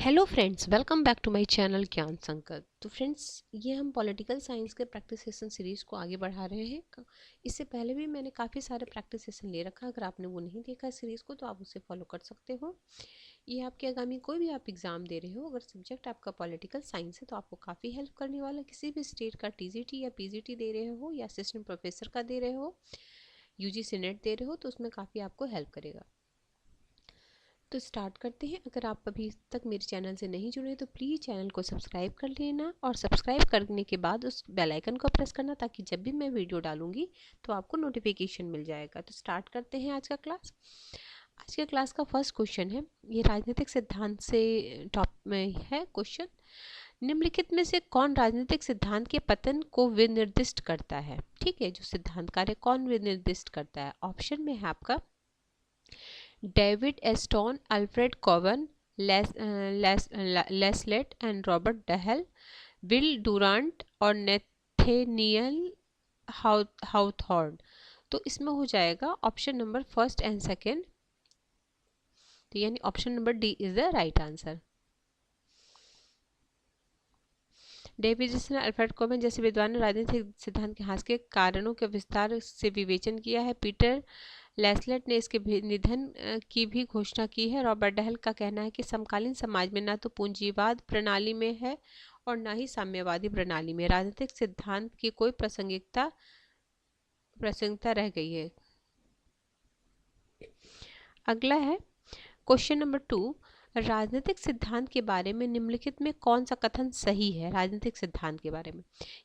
Hello friends, welcome back to my channel Gyan Sankalp. तो friends, ये हम पॉलिटिकल साइंस के प्रैक्टिस सेशन सीरीज़ को आगे बढ़ा रहे हैं। इससे पहले भी मैंने काफ़ी सारे प्रैक्टिस सेशन ले रखा है। अगर आपने वो नहीं देखा सीरीज़ को तो आप उसे फॉलो कर सकते हो। ये आपके आगामी कोई भी आप एग्ज़ाम दे रहे हो, अगर सब्जेक्ट आपका पॉलिटिकल साइंस है तो आपको काफ़ी हेल्प करने वाला। किसी भी स्टेट का टीजीटी या पीजीटी दे रहे हो या असिस्टेंट प्रोफेसर का दे रहे हो, यूजीसी नेट दे रहे हो, तो उसमें काफ़ी आपको हेल्प करेगा। तो स्टार्ट करते हैं। अगर आप अभी तक मेरे चैनल से नहीं जुड़े तो प्लीज़ चैनल को सब्सक्राइब कर लेना, और सब्सक्राइब करने के बाद उस बेल आइकन को प्रेस करना, ताकि जब भी मैं वीडियो डालूंगी तो आपको नोटिफिकेशन मिल जाएगा। तो स्टार्ट करते हैं आज का क्लास। आज के क्लास का फर्स्ट क्वेश्चन है, ये राजनीतिक सिद्धांत से टॉप में है क्वेश्चन। निम्नलिखित में से कौन राजनीतिक सिद्धांत के पतन को विनिर्दिष्ट करता है? ठीक है, जो सिद्धांत कार्य कौन विनिर्दिष्ट करता है? ऑप्शन में है आपका डेविड एस्टोन, अल्फ्रेड कोवन, लेस्लेट एंड रॉबर्ट डहेल, विल डुरांट और नेथेनियल हाउथॉर्न। तो इसमें हो जाएगा option number first and second, तो यानी option number D is the right answer. David Aston, Alfred कोवन जैसे विद्वान ने राजनीतिक सिद्धांत के ह्रास के कारणों के विस्तार से विवेचन किया है। पीटर लेस्लेट ने इसके निधन की भी घोषणा की है। रॉबर्ट डहेल का कहना है कि समकालीन समाज में न तो पूंजीवाद प्रणाली में है और न ही साम्यवादी प्रणाली में राजनीतिक सिद्धांत की कोई प्रासंगिकता रह गई है। अगला है क्वेश्चन नंबर 2, राजनीतिक सिद्धांत के बारे में निम्नलिखित में कौन सा कथन सही है? राजनीतिक सिद्धांत के बारे में,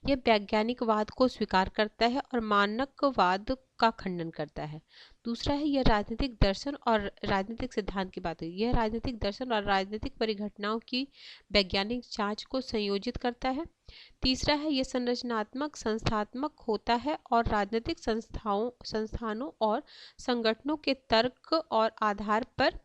यह वैज्ञानिकवाद को स्वीकार करता है और मानकवाद का खंडन करता है। दूसरा है, यह राजनीतिक दर्शन और राजनीतिक सिद्धांत की बात है, यह राजनीतिक दर्शन और राजनीतिक परिघटनाओं की वैज्ञानिक जांच को संयोजित करता है। तीसरा है, यह संरचनात्मक संस्थात्मक होता है और राजनीतिक संस्थानों और संगठनों के तर्क और आधार पर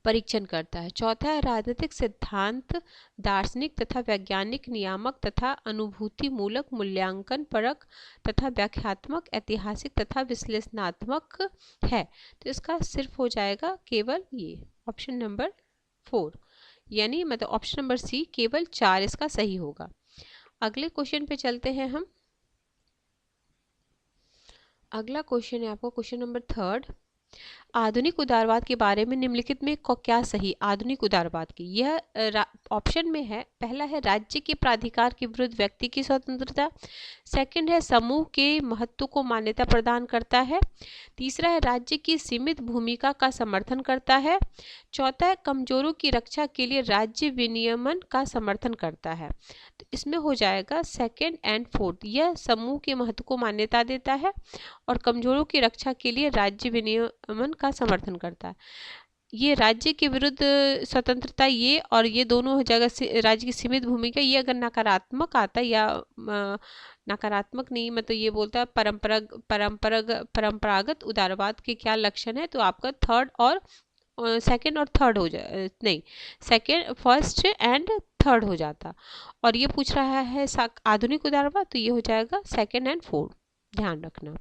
परीक्षण करता है। चौथा है, राजनीतिक सिद्धांत दार्शनिक तथा वैज्ञानिक नियामक तथा अनुभूति मूलक मूल्यांकन परक तथा व्याख्यात्मक ऐतिहासिक तथा विश्लेषणात्मक है। तो इसका सिर्फ हो जाएगा केवल ये ऑप्शन नंबर 4, यानी मतलब ऑप्शन नंबर सी, केवल 4 इसका सही होगा। अगले क्वेश्चन पे चलते हैं हम। अगला क्वेश्चन है आपका क्वेश्चन नंबर 3, आधुनिक उदारवाद के बारे में निम्नलिखित में क्या सही? आधुनिक उदारवाद की यह ऑप्शन में है, पहला है राज्य के प्राधिकार के विरुद्ध व्यक्ति की स्वतंत्रता, सेकंड है समूह के महत्व को मान्यता प्रदान करता है, तीसरा है राज्य की सीमित भूमिका का समर्थन करता है, चौथा है कमजोरों की रक्षा के लिए राज्य विनियमन का समर्थन करता है। तो इसमें हो जाएगा सेकंड एंड फोर्थ, यह समूह के महत्व को मान्यता देता है और कमजोरों की रक्षा के लिए राज्य विनियमन का समर्थन करता है। ये राज्य के विरुद्ध स्वतंत्रता, ये और ये दोनों जगह राज्य की सीमित भूमिका, ये अगर नकारात्मक आता है या नकारात्मक नहीं, मतलब ये बोलता है परंपरागत उदारवाद के क्या लक्षण है, तो आपका थर्ड और सेकंड और थर्ड हो जाए, नहीं सेकंड फर्स्ट एंड थर्ड हो जाता। और ये पूछ रहा है आधुनिक उदारवाद, तो ये हो जाएगा सेकंड एंड फोर्थ, ध्यान रखना।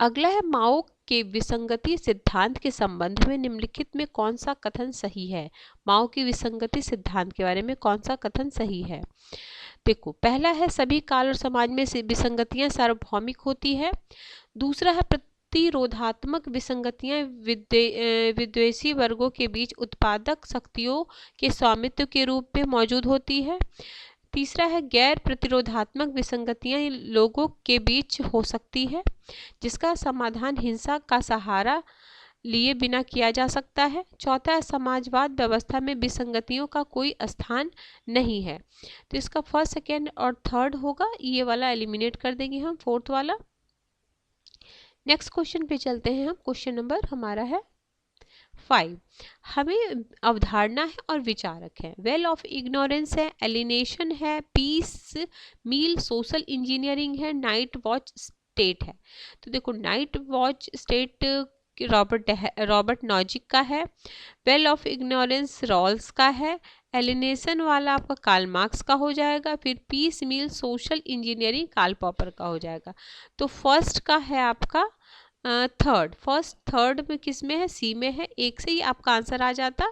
अगला है, माओ के विसंगति सिद्धांत के संबंध में निम्नलिखित में कौन सा कथन सही है? माओ की विसंगति सिद्धांत के बारे में कौन सा कथन सही है? देखो, पहला है सभी काल और समाज में विसंगतियां सार्वभौमिक होती है। दूसरा है प्रतिरोधात्मक विसंगतियां विद्वेषी वर्गों के बीच उत्पादक शक्तियों के स्वामित्व के रूप में मौजूद होती है। तीसरा है, गैर प्रतिरोधात्मक विसंगतियां लोगों के बीच हो सकती है जिसका समाधान हिंसा का सहारा लिए बिना किया जा सकता है। चौथा है, समाजवाद व्यवस्था में विसंगतियों का कोई स्थान नहीं है। तो इसका फर्स्ट सेकेंड और थर्ड होगा, ये वाला एलिमिनेट कर देंगे हम, फोर्थ वाला। नेक्स्ट क्वेश्चन पे चलते हैं हम। क्वेश्चन नंबर हमारा है 5, हमें अवधारणा है और विचारक है, वेल ऑफ इग्नोरेंस है, एलिनेशन है, पीस मील सोशल इंजीनियरिंग है, नाइट वॉच स्टेट है। तो देखो, night watch state Robert Nozick का है, वेल ऑफ इग्नोरेंस रॉल्स का है, एलिनेशन वाला आपका कार्ल मार्क्स का हो जाएगा, फिर पीस मील सोशल इंजीनियरिंग कार्ल पॉपर का हो जाएगा। तो फर्स्ट का है आपका थर्ड, फर्स्ट थर्ड में किस में है? सी में है, एक से ही आपका आंसर आ जाता।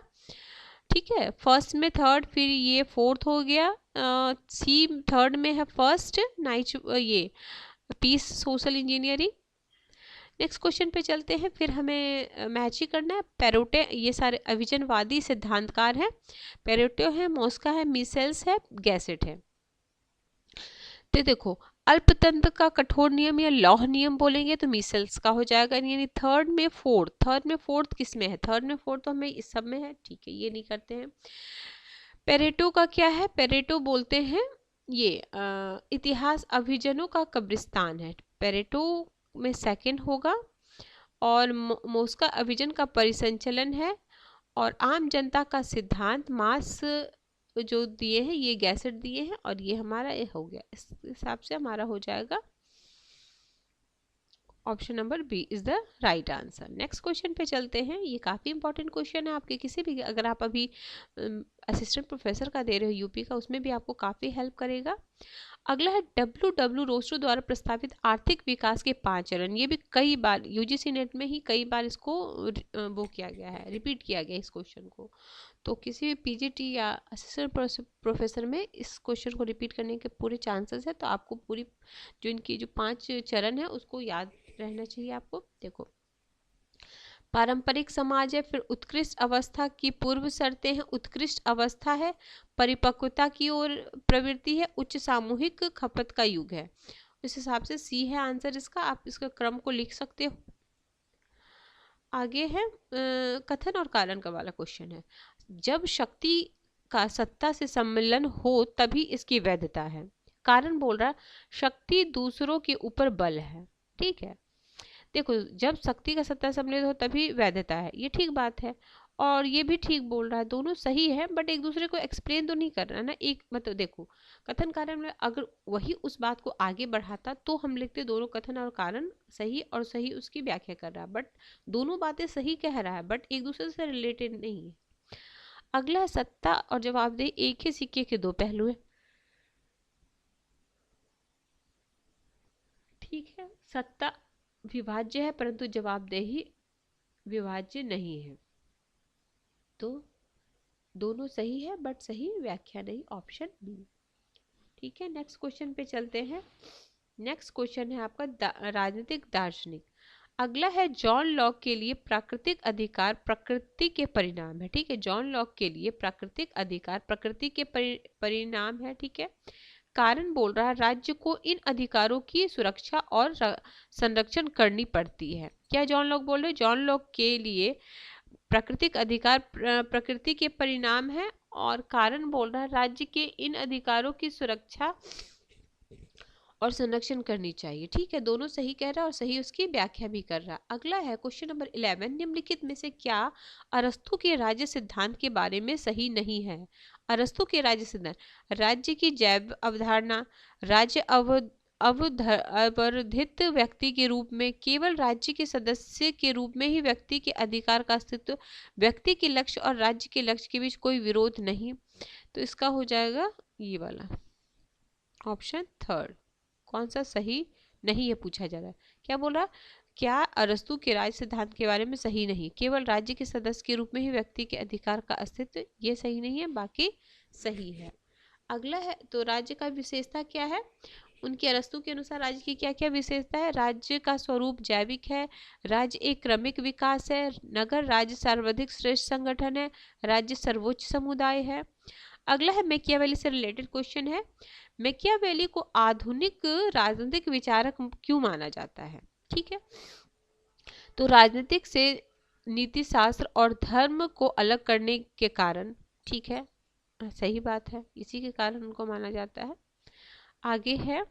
ठीक है, फर्स्ट में थर्ड, फिर ये फोर्थ हो गया, सी थर्ड में है फर्स्ट, ये peace social engineering. Next question पे चलते हैं, फिर हमें मैच ही करना है। पेरोटे ये सारे अभिजनवादी सिद्धांतकार हैं, पेरोटे है, मॉस्का है, मिसेल्स है, गैसेट है। तो देखो, अल्पतंत्र का कठोर नियम या लौह नियम बोलेंगे तो मिसेल्स का हो जाएगा, यानी थर्ड में फोर्थ किस में है, थर्ड में फोर्थ तो हमें इस सब में है, ठीक है, ये नहीं करते हैं। पेरेटो का क्या है, पेरेटो बोलते हैं ये इतिहास अभिजनों का कब्रिस्तान है, पेरेटो में सेकंड होगा। और मोस्का अभिजन का परिसंचलन है, और आम जनता का सिद्धांत मास जो दिए हैं ये गैसेट दिए हैं, और ये हमारा ये हो गया, इस हिसाब से हमारा हो जाएगा option number B is the right answer. Next question पे चलते हैं, ये काफ़ी इंपॉर्टेंट क्वेश्चन है आपके किसी भी, अगर आप अभी असिस्टेंट प्रोफेसर का दे रहे हो यूपी का, उसमें भी आपको काफ़ी हेल्प करेगा। अगला है डब्ल्यू रोस्टो द्वारा प्रस्तावित आर्थिक विकास के 5 चरण। ये भी कई बार यूजीसी नेट में ही कई बार इसको वो किया गया है, रिपीट किया गया इस क्वेश्चन को, तो किसी भी पीजीटी या असिस्टेंट प्रोफेसर में इस क्वेश्चन को रिपीट करने के पूरे चांसेस है। तो आपको पूरी जो इनकी जो 5 चरण है उसको याद रहना चाहिए आपको। देखो, पारंपरिक समाज है, फिर उत्कृष्ट अवस्था की पूर्व शर्तें हैं, उत्कृष्ट अवस्था है, परिपक्वता की ओर प्रवृत्ति है, उच्च सामूहिक खपत का युग है। इस हिसाब से सी है आंसर इसका, आप इसका क्रम को लिख सकते हो। आगे है कथन और कारण का वाला क्वेश्चन है, जब शक्ति का सत्ता से सम्मिलन हो तभी इसकी वैधता है। कारण बोल रहा है शक्ति दूसरों के ऊपर बल है, ठीक है। देखो, जब शक्ति का सत्ता सम्मिलित हो तभी वैधता है, ये ठीक बात है, और ये भी ठीक बोल रहा है, दोनों सही है, बट एक दूसरे को एक्सप्लेन तो नहीं कर रहा ना। एक मतलब देखो, कथन कारण में अगर वही उस बात को आगे बढ़ाता तो हम लिखते दोनों कथन और कारण सही, और सही उसकी व्याख्या कर रहा है, बट दोनों बातें सही कह रहा है, बट एक दूसरे से रिलेटेड नहीं है। अगला है सत्ता और जवाबदेही एक ही सिक्के के दो पहलू है, ठीक है। सत्ता विभाज्य है परंतु जवाबदेही विभाज्य नहीं है, तो दोनों सही है बट सही व्याख्या नहीं, ऑप्शन बी, ठीक है। नेक्स्ट क्वेश्चन पे चलते हैं। नेक्स्ट क्वेश्चन है आपका राजनीतिक दार्शनिक। अगला है जॉन लॉक के लिए प्राकृतिक अधिकार प्रकृति के परिणाम है, ठीक है। जॉन लॉक के लिए प्राकृतिक अधिकार प्रकृति के परिणाम है, ठीक है। कारण बोल रहा है राज्य को इन अधिकारों की सुरक्षा और संरक्षण करनी पड़ती है। क्या जॉन लॉक बोल रहे हैं, जॉन लॉक के लिए प्राकृतिक अधिकार प्रकृति के परिणाम है, और कारण बोल रहा है राज्य के इन अधिकारों की सुरक्षा और संरक्षण करनी चाहिए, ठीक है। दोनों सही कह रहा है और सही उसकी व्याख्या भी कर रहा है। अगला है क्वेश्चन नंबर 11, निम्नलिखित में से क्या अरस्तु के राज्य सिद्धांत के बारे में सही नहीं है। अरस्तु के राज्य सिद्धांत, राज्य की जैव अवधारणा, राज्य अवर्धित व्यक्ति के रूप में, केवल राज्य के सदस्य के रूप में ही व्यक्ति के अधिकार का अस्तित्व, व्यक्ति के लक्ष्य और राज्य के लक्ष्य के बीच कोई विरोध नहीं। तो इसका हो जाएगा ये वाला ऑप्शन थर्ड। कौन सा सही नहीं है पूछा जा रहा है, क्या बोल रहा, क्या अरस्तु के राज्य सिद्धांत के बारे में सही नहीं, केवल राज्य के सदस्य के रूप में ही व्यक्ति के अधिकार का अस्तित्व, ये सही नहीं है, बाकी सही है। अगला है तो राज्य का विशेषता क्या है, उनके अरस्तु के अनुसार राज्य की क्या क्या विशेषता है। राज्य का स्वरूप जैविक है, राज्य एक क्रमिक विकास है, नगर राज्य सर्वाधिक श्रेष्ठ संगठन है, राज्य सर्वोच्च समुदाय है। अगला है मैकियावेली से रिलेटेड क्वेश्चन है, मैकियावेली को आधुनिक राजनीतिक विचारक क्यों माना जाता है, ठीक है। तो राजनीतिक से नीति शास्त्र और धर्म को अलग करने के कारण, ठीक है, सही बात है, इसी के कारण उनको माना जाता है। आगे है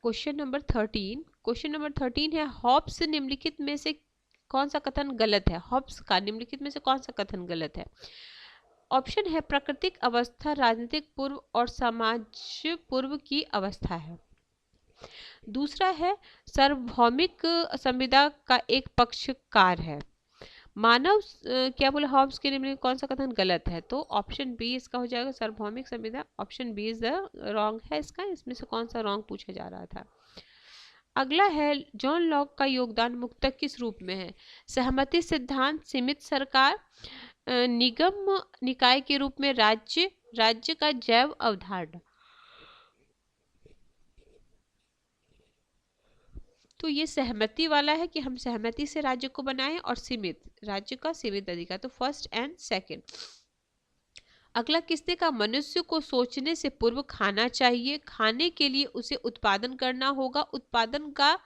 क्वेश्चन नंबर 13। क्वेश्चन नंबर 13 है हॉब्स निम्नलिखित में से कौन सा कथन गलत है, हॉब्स का निम्नलिखित में से कौन सा कथन गलत है। ऑप्शन है प्राकृतिक अवस्था राजनीतिक पूर्व और समाज पूर्व की अवस्था है। दूसरा है सार्वभौमिक संविदा का एक पक्षकार है। मानव क्या बोला हॉब्स के निम्न कौन सा कथन गलत है, तो ऑप्शन बी इसका हो जाएगा सार्वभौमिक संविदा, option B is the wrong है इसका, इसमें से कौन सा रॉन्ग पूछा जा रहा था। अगला है जॉन लॉक का योगदान मुख्यतः किस रूप में है? सहमति सिद्धांत, सीमित सरकार, निगम निकाय के रूप में, राज्य, राज्य का जैव अवधारणा। तो ये सहमति वाला है कि हम सहमति से राज्य को बनाएं, और सीमित, राज्य का सीमित अधिकार। तो फर्स्ट एंड सेकंड। अगला किसने कहा मनुष्य को सोचने से पूर्व खाना चाहिए, खाने के लिए उसे उत्पादन करना होगा, उत्पादन का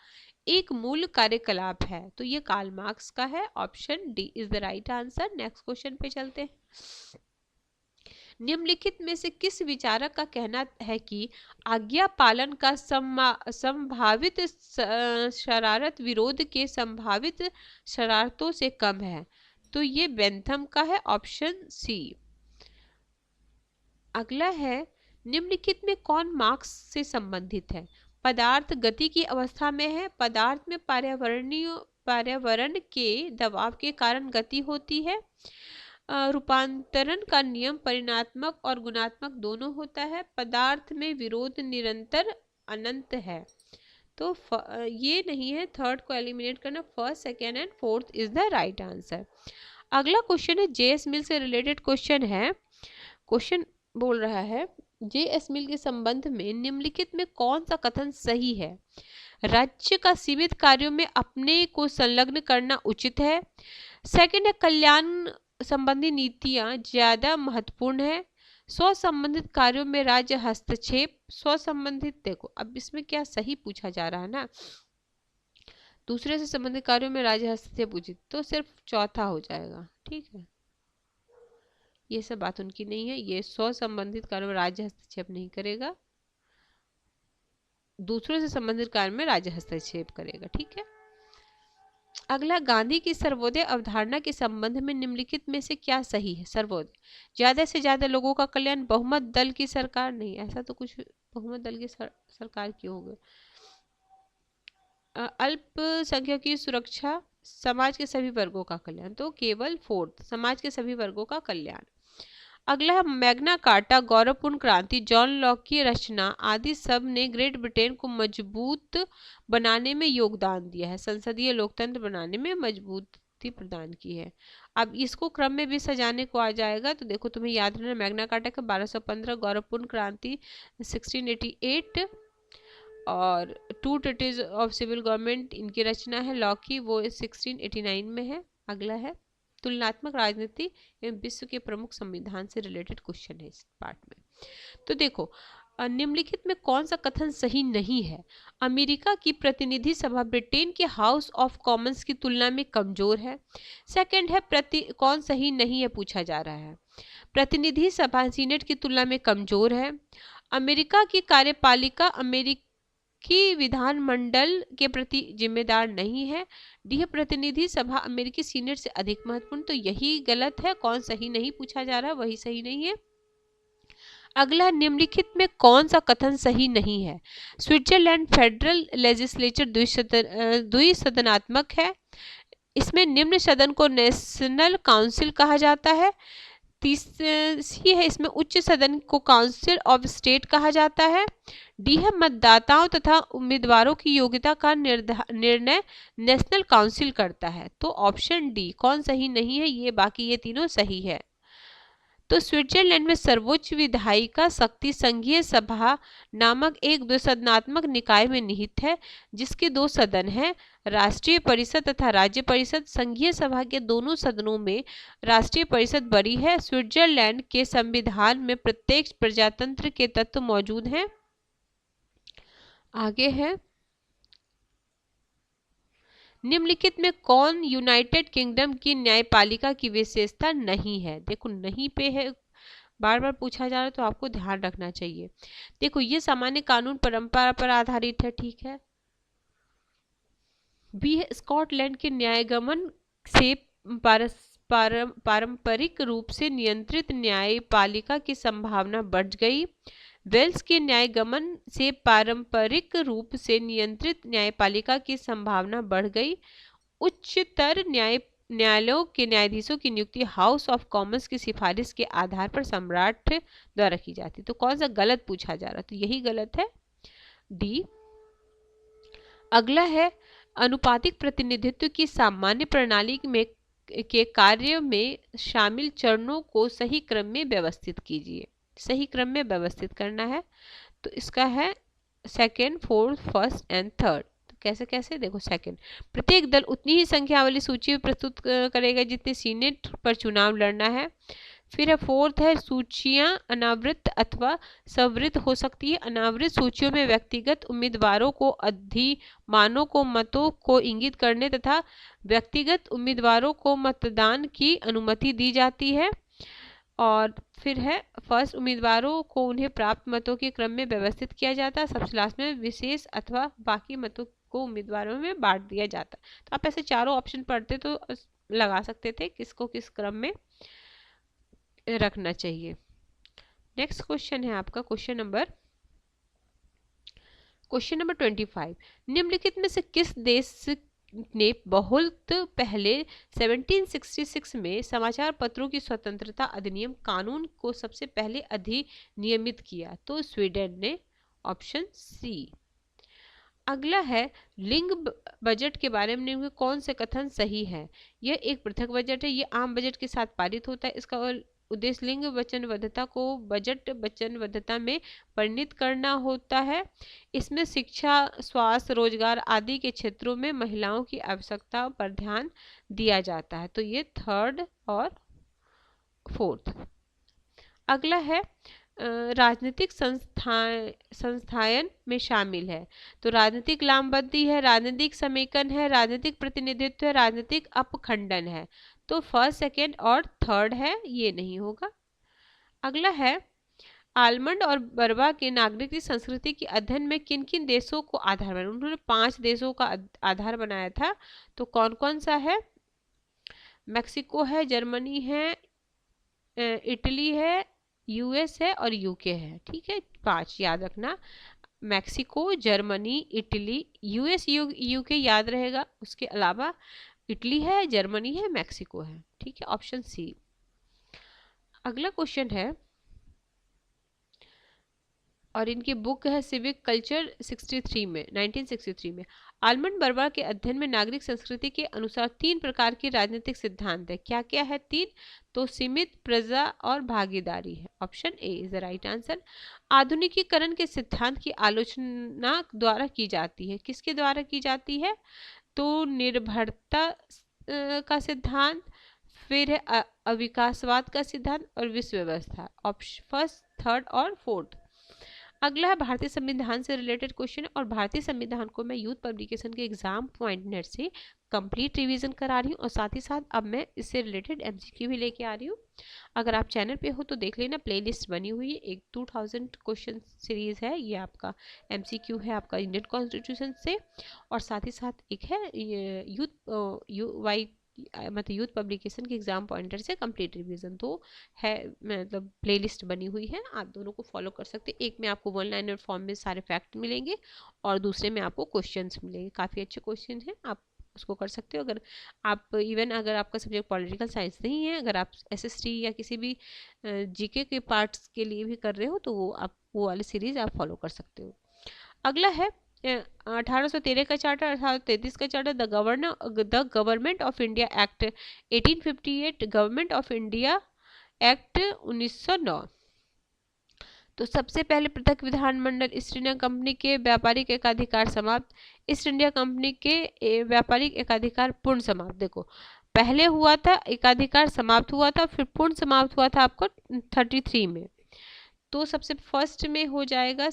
एक मूल कार्यकलाप है। तो ये कार्ल मार्क्स का है। Option D is the right answer. Next question पे चलते हैं। निम्नलिखित में से किस विचारक का कहना है कि आज्ञा पालन का संभावित शरारत विरोध के संभावित शरारतों से कम है? तो ये बेंथम का है। Option C. अगला है निम्नलिखित में कौन मार्क्स से संबंधित है? पदार्थ गति की अवस्था में है, पदार्थ में पर्यावरण के दबाव के कारण गति होती है, रूपांतरण का नियम परिणात्मक और गुणात्मक दोनों होता है, पदार्थ में विरोध निरंतर अनंत है। तो ये नहीं है, थर्ड को एलिमिनेट करना। First, second and fourth is the right answer. अगला क्वेश्चन है जेएस मिल से रिलेटेड क्वेश्चन है। क्वेश्चन बोल रहा है जेएस मिल के संबंध में निम्नलिखित में कौन सा कथन सही है? राज्य का सीमित कार्यों में अपने को संलग्न करना उचित है। सेकंड है कल्याण संबंधी नीतियां ज्यादा महत्वपूर्ण है। स्व संबंधित कार्यों में राज्य हस्तक्षेप, स्व संबंधित, देखो अब इसमें क्या सही पूछा जा रहा है ना, दूसरे से संबंधित कार्यों में राज्य हस्तक्षेप उचित, तो सिर्फ चौथा हो जाएगा। ठीक है, ये सब बात उनकी नहीं है। ये स्व संबंधित कार्यों में राज्य हस्तक्षेप नहीं करेगा, दूसरों से संबंधित कार्य में राज्य हस्तक्षेप करेगा। ठीक है। अगला गांधी की सर्वोदय अवधारणा के संबंध में निम्नलिखित में से क्या सही है? सर्वोदय ज्यादा से ज्यादा लोगों का कल्याण, बहुमत दल की सरकार, नहीं ऐसा तो कुछ, बहुमत दल की सरकार क्यों होगा, अल्पसंख्यक की सुरक्षा, समाज के सभी वर्गों का कल्याण, तो केवल फोर्थ, समाज के सभी वर्गों का कल्याण। अगला है मैग्ना कार्टा, गौरवपूर्ण क्रांति, जॉन लॉक की रचना आदि सब ने ग्रेट ब्रिटेन को मजबूत बनाने में योगदान दिया है, संसदीय लोकतंत्र बनाने में मजबूती प्रदान की है। अब इसको क्रम में भी सजाने को आ जाएगा। तो देखो तुम्हें याद रहना, मैग्ना कार्टा का 1215, गौरवपूर्ण क्रांति 1688 और two treatises of civil government इनकी रचना है लॉ की, वो 1689 में है। अगला है तुलनात्मक राजनीति एवं विश्व के प्रमुख संविधान से रिलेटेड क्वेश्चन है इस पार्ट में। तो देखो निम्नलिखित में कौन सा कथन सही नहीं है? अमेरिका की प्रतिनिधि सभा ब्रिटेन के हाउस ऑफ कॉमन्स की तुलना में कमजोर है। सेकंड है कौन सही नहीं है पूछा जा रहा है। प्रतिनिधि सभा सीनेट की तुलना में कमजोर है। अमेरिका की कार्यपालिका अमेरिकी विधानमंडल के प्रति जिम्मेदार नहीं है। डी प्रतिनिधि सभा अमेरिकी सीनेट से अधिक महत्वपूर्ण, तो यही गलत है। कौन सही नहीं पूछा जा रहा है, वही सही नहीं है। अगला निम्नलिखित में कौन सा कथन सही नहीं है? स्विट्जरलैंड फेडरल लेजिस्लेचर द्विसदनात्मक है। इसमें निम्न सदन को नेशनल काउंसिल कहा जाता है। तीसरी है इसमें उच्च सदन को काउंसिल ऑफ स्टेट कहा जाता है। डी है मतदाताओं तथा उम्मीदवारों की योग्यता का निर्णय नेशनल काउंसिल करता है। तो ऑप्शन डी कौन सही नहीं है, ये बाकी ये तीनों सही है। तो स्विट्जरलैंड में सर्वोच्च विधायिका शक्ति संघीय सभा नामक एक द्विसदनात्मक निकाय में निहित है, जिसके दो सदन हैं, राष्ट्रीय परिषद तथा राज्य परिषद। संघीय सभा के दोनों सदनों में राष्ट्रीय परिषद बड़ी है। स्विट्जरलैंड के संविधान में प्रत्येक प्रजातंत्र के तत्व मौजूद हैं। आगे है निम्नलिखित में कौन यूनाइटेड किंगडम की न्यायपालिका की विशेषता नहीं है? देखो नहीं पे है, बार बार पूछा जा रहा है तो आपको ध्यान रखना चाहिए। देखो ये सामान्य कानून परंपरा पर आधारित है। ठीक है। बी है स्कॉटलैंड के न्यायगमन से पारंपरिक रूप से नियंत्रित न्यायपालिका की संभावना बढ़ गई। वेल्स के न्यायगमन से पारंपरिक रूप से नियंत्रित न्यायपालिका की संभावना बढ़ गई। उच्चतर न्यायालयों के न्यायाधीशों की नियुक्ति हाउस ऑफ कॉमन्स की सिफारिश के आधार पर सम्राट द्वारा की जाती। तो कौन सा गलत पूछा जा रहा, तो यही गलत है, डी। अगला है अनुपातिक प्रतिनिधित्व की सामान्य प्रणाली में के कार्य में शामिल चरणों को सही क्रम में व्यवस्थित कीजिए। सही क्रम में व्यवस्थित करना है, तो इसका है second, fourth, first and third. तो कैसे कैसे देखो, सेकेंड, प्रत्येक दल उतनी ही संख्या वाली सूची प्रस्तुत करेगा जितने सीनेट पर चुनाव लड़ना है। फिर है फोर्थ है सूचियां अनावृत अथवा सवृत हो सकती है। अनावृत सूचियों में व्यक्तिगत उम्मीदवारों को अधिमानों को मतों को इंगित करने तथा व्यक्तिगत उम्मीदवारों को मतदान की अनुमति दी जाती है। और फिर है फर्स्ट, उम्मीदवारों को उन्हें प्राप्त मतों के क्रम में व्यवस्थित किया जाता है। सबसे लास्ट में विशेष अथवा बाकी मतों को उम्मीदवारों में बांट दिया जाता है। तो आप ऐसे चारों ऑप्शन पढ़ते तो लगा सकते थे किसको किस क्रम में रखना चाहिए। नेक्स्ट क्वेश्चन है आपका क्वेश्चन नंबर 25। निम्नलिखित में से किस देश ने बहुत पहले 1766 में समाचार पत्रों की स्वतंत्रता अधिनियम कानून को सबसे पहले अधिनियमित किया? तो स्वीडन ने, ऑप्शन सी। अगला है लिंग बजट के बारे में कौन से कथन सही है? यह एक पृथक बजट है, यह आम बजट के साथ पारित होता है। इसका उद्देश्य लिंग वचनबद्धता को बजट वचनबद्धता में परिणत करना होता है। इसमें शिक्षा, स्वास्थ्य, रोजगार आदि के क्षेत्रों में महिलाओं की आवश्यकता पर ध्यान दिया जाता है। तो ये थर्ड और फोर्थ। अगला है राजनीतिक संस्थायन में शामिल है। तो राजनीतिक लामबंदी है, राजनीतिक समेकन है, राजनीतिक प्रतिनिधित्व है, राजनीतिक अपखंडन है। तो फर्स्ट, सेकेंड और थर्ड है, ये नहीं होगा। अगला है आलमंड और बर्बा के नागरिक संस्कृति के अध्ययन में किन किन देशों को आधार बनाया? उन्होंने 5 देशों का आधार बनाया था। तो कौन कौन सा है? मैक्सिको है, जर्मनी है, इटली है, यूएस है और यूके है। ठीक है, 5 याद रखना, Mexico, Germany, Italy, US, UK याद रहेगा। उसके अलावा इटली है, जर्मनी है, मैक्सिको है। ठीक है, ऑप्शन सी। अगला क्वेश्चन है और इनकी बुक है सिविक कल्चर 63 में 1963 में। आलमंड बर्बा के अध्ययन में नागरिक संस्कृति के अनुसार 3 प्रकार के राजनीतिक सिद्धांत है। क्या क्या है 3? तो सीमित, प्रजा और भागीदारी है। Option A is the right answer. आधुनिकीकरण के सिद्धांत की आलोचना द्वारा की जाती है। किसके द्वारा की जाती है? तो निर्भरता का सिद्धांत, फिर है अविकासवाद का सिद्धांत और विश्व व्यवस्था। ऑप्शन फर्स्ट, थर्ड और फोर्थ। अगला है भारतीय संविधान से रिलेटेड क्वेश्चन और भारतीय संविधान को मैं यूथ पब्लिकेशन के एग्जाम पॉइंट नेट से कंप्लीट रिवीजन करा रही हूँ और साथ ही साथ अब मैं इससे रिलेटेड एमसीक्यू भी लेके आ रही हूँ। अगर आप चैनल पे हो तो देख लेना, प्लेलिस्ट बनी हुई है। एक 2000 क्वेश्चन सीरीज है, ये आपका एमसीक्यू है आपका इंडियन कॉन्स्टिट्यूशन से, और साथ ही साथ एक है मतलब यूथ पब्लिकेशन के एग्जाम पॉइंटर से कंप्लीट रिवीजन। तो है मतलब प्लेलिस्ट बनी हुई है, आप दोनों को फॉलो कर सकते हैं। एक में आपको 1 लाइनर फॉर्म में सारे फैक्ट मिलेंगे और दूसरे में आपको क्वेश्चंस मिलेंगे। काफ़ी अच्छे क्वेश्चन हैं, आप उसको कर सकते हो। अगर आप इवन अगर आपका सब्जेक्ट पॉलिटिकल साइंस नहीं है, अगर आप एसएसटी या किसी भी जीके के पार्ट्स के लिए भी कर रहे हो तो वो वाली सीरीज आप फॉलो कर सकते हो। अगला है 1813 का चार्टर, 1833 का charter, the government of India act 1858, government of India act 1909। तो सबसे पहले पृथक विधानमंडल, ईस्ट इंडिया कंपनी के व्यापारिक एकाधिकार समाप्त, ईस्ट इंडिया कंपनी के व्यापारिक एकाधिकार पूर्ण समाप्त। देखो पहले हुआ था एकाधिकार समाप्त हुआ था, फिर पूर्ण समाप्त हुआ था आपको 33 में। तो सबसे फर्स्ट में हो जाएगा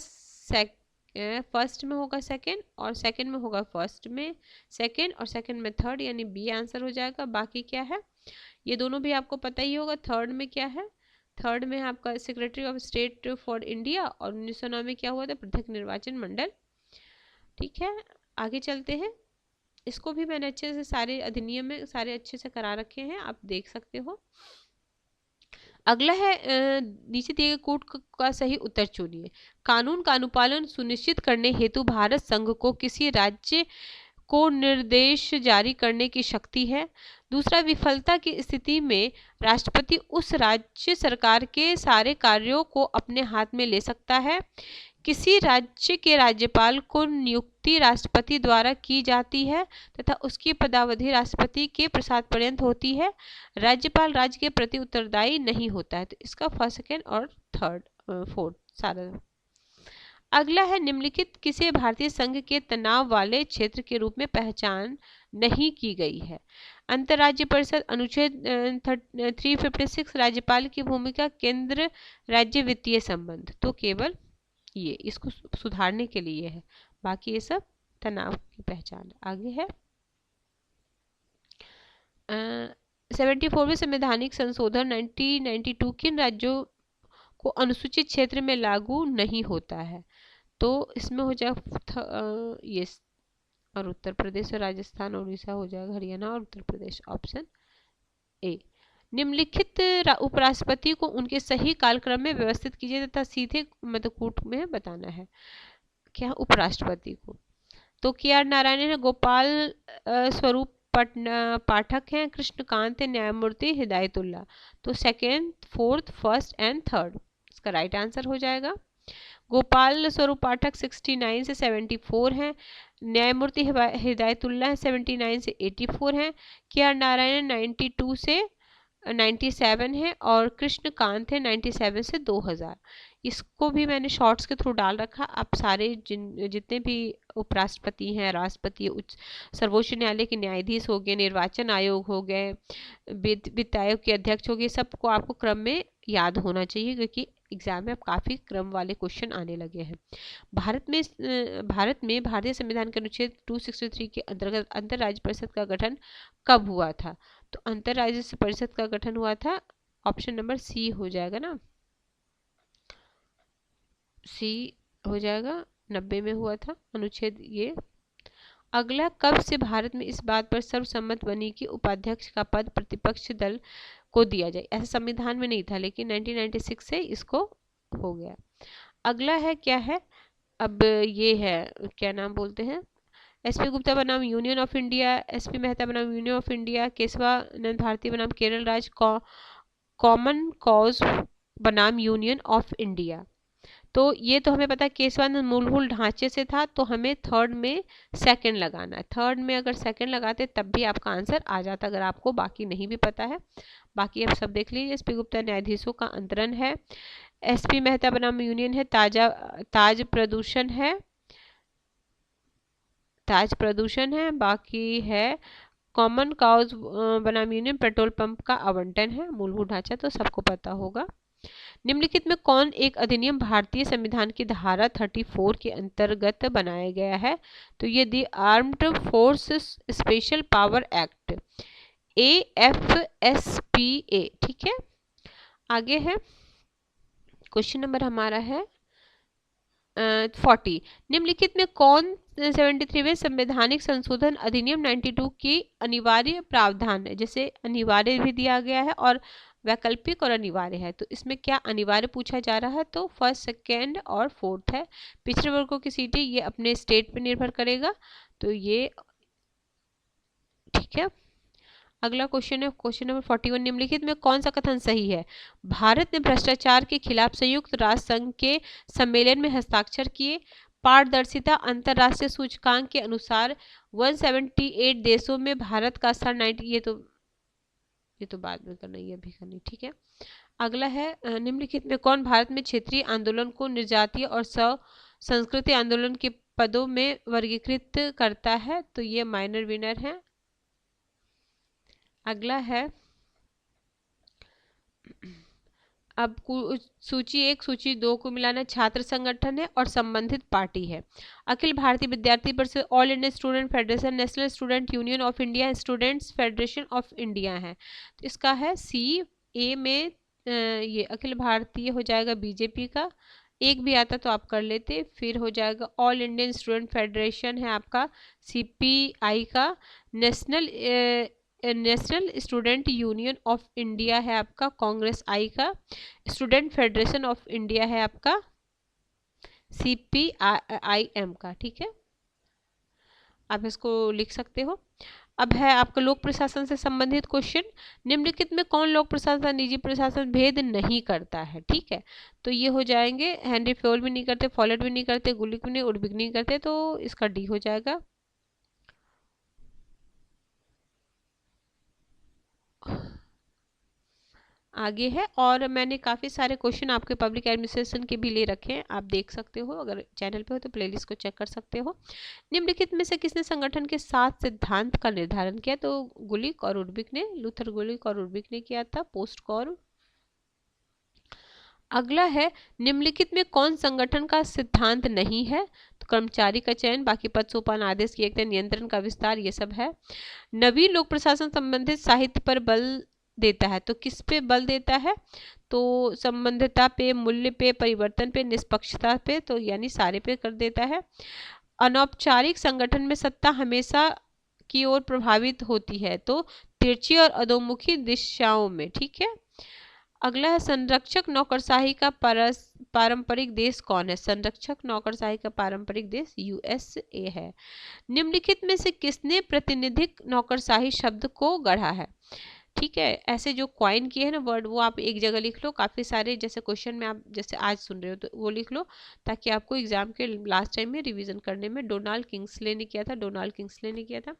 फर्स्ट में होगा सेकंड, और सेकंड में होगा फर्स्ट में सेकंड, और सेकंड में थर्ड, यानी बी आंसर हो जाएगा। बाकी क्या है ये दोनों भी आपको पता ही होगा। थर्ड में क्या है? थर्ड में आपका secretary of state for India, और 1909 में क्या हुआ था? पृथक निर्वाचन मंडल। ठीक है, आगे चलते हैं। इसको भी मैंने अच्छे से सारे अधिनियम में सारे अच्छे से करा रखे हैं, आप देख सकते हो। अगला है नीचे दिए गए कोड का सही उत्तर चुनिए। कानून का अनुपालन सुनिश्चित करने हेतु भारत संघ को किसी राज्य को निर्देश जारी करने की शक्ति है। दूसरा, विफलता की स्थिति में राष्ट्रपति उस राज्य सरकार के सारे कार्यों को अपने हाथ में ले सकता है। किसी राज्य के राज्यपाल को नियुक्ति राष्ट्रपति द्वारा की जाती है तथा उसकी पदावधि राष्ट्रपति के प्रसाद पर्यंत होती है। राज्यपाल राज्य के प्रति उत्तरदायी नहीं होता है। तो इसका फर्स्ट, सेकेंड और थर्ड, फोर्थ सारा। अगला है, निम्नलिखित किसे भारतीय संघ के तनाव वाले क्षेत्र के रूप में पहचान नहीं की गई है। अंतर्राज्य परिषद, अनुच्छेद 356, राज्यपाल की भूमिका, केंद्र राज्य वित्तीय संबंध। तो केवल ये इसको सुधारने के लिए है, बाकी ये सब तनाव की पहचान। आगे है 74वें संवैधानिक संशोधन 1992 किन राज्यों को अनुसूचित क्षेत्र में लागू नहीं होता है। तो इसमें हो जाएगा ये, और उत्तर प्रदेश और राजस्थान, उड़ीसा हो जाएगा, हरियाणा और उत्तर प्रदेश, ऑप्शन ए। निम्नलिखित उपराष्ट्रपति को उनके सही कालक्रम में व्यवस्थित कीजिए तथा सीधे मधुकूट में बताना है। क्या उपराष्ट्रपति को, तो KR नारायणन है, गोपाल स्वरूप पाठक हैं, कृष्णकांत है, न्यायमूर्ति हिदायतुल्ला। तो second, fourth, first and third इसका राइट आंसर हो जाएगा। गोपाल स्वरूप पाठक 69 से 74 हैं, न्यायमूर्ति हिदायतुल्ला 79 से 84 हैं, KR नारायणन 92 से 97 है और कृष्णकांत है 97 से 2000। इसको भी मैंने शॉर्ट्स के थ्रू डाल रखा। आप सारे जितने भी उपराष्ट्रपति हैं, राष्ट्रपति, उच्च सर्वोच्च न्यायालय के न्यायाधीश हो गए, निर्वाचन आयोग हो गए, वित्त आयोग के अध्यक्ष हो गए, सबको आपको क्रम में याद होना चाहिए क्योंकि एग्जाम में अब काफ़ी क्रम वाले क्वेश्चन आने लगे हैं। भारत में भारतीय संविधान के अनुच्छेद 263 के अंतर्गत अंतर्राज्य परिषद का गठन कब हुआ था। तो अंतर्राज्य परिषद का गठन हुआ था, ऑप्शन नंबर सी हो जाएगा ना, सी हो जाएगा, 90 में हुआ था अनुच्छेद ये। अगला, कब से भारत में इस बात पर सर्वसम्मत बनी कि उपाध्यक्ष का पद प्रतिपक्ष दल को दिया जाए। ऐसा संविधान में नहीं था लेकिन 1996 से इसको हो गया। अगला है क्या है, अब ये है क्या नाम बोलते हैं, SP गुप्ता बनाम union of India, SP Mehta बनाम union of India, Keshavananda Bharati बनाम केरल राज्य, कॉमन कॉज बनाम यूनियन ऑफ इंडिया। तो ये तो हमें पता है केशवानंद मूलभूत ढांचे से था, तो हमें थर्ड में सेकंड लगाना है। थर्ड में अगर सेकंड लगाते तब भी आपका आंसर आ जाता, अगर आपको बाकी नहीं भी पता है। बाकी आप सब देख लीजिए। SP गुप्ता न्यायाधीशों का अंतरण है, SP मेहता बनाम यूनियन है, ताज प्रदूषण है, बाकी है कॉमन काउज बनाम यूनियन, पेट्रोल पंप का आवंटन है, मूलभूत ढांचा तो सबको पता होगा। निम्नलिखित में कौन एक अधिनियम भारतीय संविधान की धारा 34 के अंतर्गत बनाया गया है। तो ये दी armed forces special power act, AFSPA, ठीक है। आगे है क्वेश्चन नंबर हमारा है 40। निम्नलिखित में कौन 73वें संवैधानिक संशोधन अधिनियम 92 की अनिवार्य प्रावधान है। जैसे अनिवार्य भी दिया गया है और वैकल्पिक और अनिवार्य है, तो इसमें क्या अनिवार्य पूछा जा रहा है। तो फर्स्ट, सेकेंड और फोर्थ है। पिछड़े वर्गों की सीटें ये अपने स्टेट पर निर्भर करेगा, तो ये ठीक है। अगला क्वेश्चन है क्वेश्चन नंबर 41। निम्नलिखित में कौन सा कथन सही है। भारत ने भ्रष्टाचार के खिलाफ संयुक्त राष्ट्र संघ के सम्मेलन में हस्ताक्षर किए। पारदर्शिता अंतर्राष्ट्रीय सूचकांक के अनुसार 178 देशों में भारत का स्थान 90। ये तो बाद में करना, ये अभी करनी, ठीक है। अगला है निम्नलिखित में कौन भारत में क्षेत्रीय आंदोलन को निर्जातीय और संस्कृति आंदोलन के पदों में वर्गीकृत करता है। तो ये माइनर विनर है। अगला है अब सूची 1 सूची 2 को मिलाना, छात्र संगठन है और संबंधित पार्टी है। अखिल भारतीय विद्यार्थी परिषद, all India student federation, national student union of India, students federation of India है। तो इसका है सी। ए में ये अखिल भारतीय हो जाएगा बीजेपी का, एक भी आता तो आप कर लेते। फिर हो जाएगा ऑल इंडियन स्टूडेंट फेडरेशन है आपका CPI का, national student union of India है आपका कांग्रेस आई का, स्टूडेंट फेडरेशन ऑफ इंडिया है आपका CPIM का, ठीक है। आप इसको लिख सकते हो। अब है आपका लोक प्रशासन से संबंधित क्वेश्चन। निम्नलिखित में कौन लोक प्रशासन निजी प्रशासन भेद नहीं करता है? ठीक है, तो ये हो जाएंगे हेनरी फ्योल भी नहीं करते, फॉलेट भी नहीं करते, गुलिक भी नहीं, उडबिक नहीं करते, तो इसका डी हो जाएगा। आगे है, और मैंने काफ़ी सारे क्वेश्चन आपके पब्लिक एडमिनिस्ट्रेशन के भी ले रखे हैं, आप देख सकते हो, अगर चैनल पे हो तो प्लेलिस्ट को चेक कर सकते हो। निम्नलिखित में से किसने संगठन के 7 सिद्धांत का निर्धारण किया? तो गुलिक और उडबिक ने, लूथर गुलिक और उडबिक ने किया था, पोस्टकॉर्न। अगला है, निम्नलिखित में कौन संगठन का सिद्धांत नहीं है? तो कर्मचारी का चयन, बाकी पद सोपान, आदेश की एकता, नियंत्रण का विस्तार, ये सब है। नवीन लोक प्रशासन संबंधित साहित्य पर बल देता है, तो किस पे बल देता है? तो संबंधितता पे, मूल्य पे, परिवर्तन पे, निष्पक्षता पे, तो यानी सारे पे कर देता है। अनौपचारिक संगठन में सत्ता हमेशा की ओर प्रभावित होती है, तो तिरछी और अधोमुखी दिशाओं में। ठीक है, अगला है, संरक्षक नौकरशाही का पारंपरिक देश कौन है? संरक्षक नौकरशाही का पारंपरिक देश यूएसए है। निम्नलिखित में से किसने प्रातिनिधिक नौकरशाही शब्द को गढ़ा है? ठीक है, ऐसे जो क्वाइन किए हैं ना वर्ड, वो आप एक जगह लिख लो, काफ़ी सारे जैसे क्वेश्चन में आप जैसे आज सुन रहे हो तो वो लिख लो, ताकि आपको एग्जाम के लास्ट टाइम में रिवीजन करने में। डोनाल्ड किंग्सले ने किया था, डोनाल्ड किंग्सले ने किया था।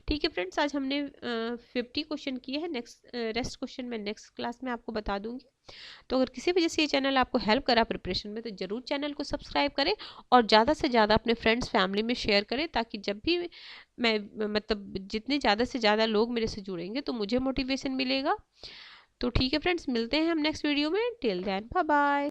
ठीक है फ्रेंड्स, आज हमने 50 क्वेश्चन किए हैं। रेस्ट क्वेश्चन मैं नेक्स्ट क्लास में आपको बता दूंगी। तो अगर किसी वजह से ये चैनल आपको हेल्प करा प्रिपरेशन में, तो ज़रूर चैनल को सब्सक्राइब करें और ज़्यादा से ज़्यादा अपने फ्रेंड्स फैमिली में शेयर करें, ताकि जब भी मैं मतलब जितने ज़्यादा से ज़्यादा लोग मेरे से जुड़ेंगे तो मुझे मोटिवेशन मिलेगा। तो ठीक है फ्रेंड्स, मिलते हैं हम नेक्स्ट वीडियो में। Till then bye bye.